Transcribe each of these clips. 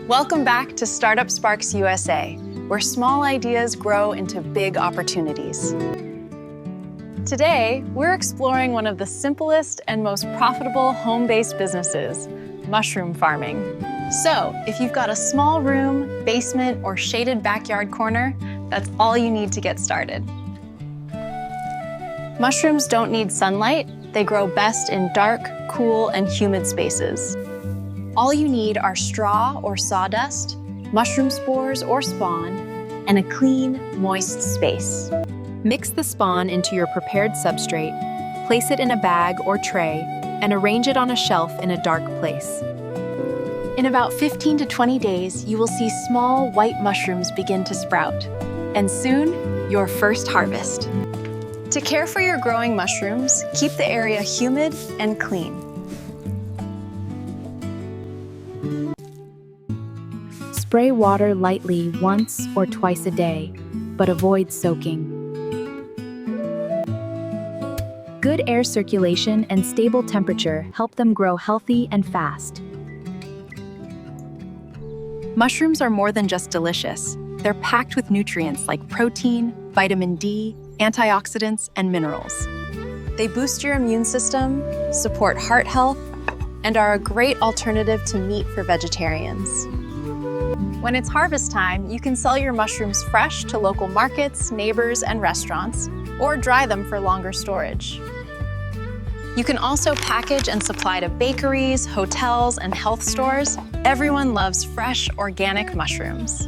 Welcome back to Startup Sparks USA, where small ideas grow into big opportunities. Today, we're exploring one of the simplest and most profitable home-based businesses, mushroom farming. So, if you've got a small room, basement, or shaded backyard corner, that's all you need to get started. Mushrooms don't need sunlight. They grow best in dark, cool, and humid spaces. All you need are straw or sawdust, mushroom spores or spawn, and a clean, moist space. Mix the spawn into your prepared substrate, place it in a bag or tray, and arrange it on a shelf in a dark place. In about 15 to 20 days, you will see small white mushrooms begin to sprout, and soon, your first harvest. To care for your growing mushrooms, keep the area humid and clean. Spray water lightly once or twice a day, but avoid soaking. Good air circulation and stable temperature help them grow healthy and fast. Mushrooms are more than just delicious. They're packed with nutrients like protein, vitamin D, antioxidants, and minerals. They boost your immune system, support heart health, and are a great alternative to meat for vegetarians. When it's harvest time, you can sell your mushrooms fresh to local markets, neighbors, and restaurants, or dry them for longer storage. You can also package and supply to bakeries, hotels, and health stores. Everyone loves fresh, organic mushrooms.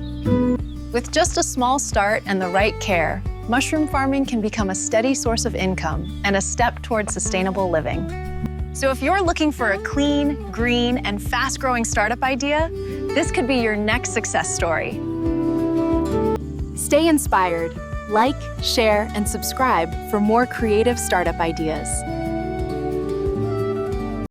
With just a small start and the right care, mushroom farming can become a steady source of income and a step towards sustainable living. So if you're looking for a clean, green, and fast-growing startup idea, this could be your next success story. Stay inspired. Like, share, and subscribe for more creative startup ideas.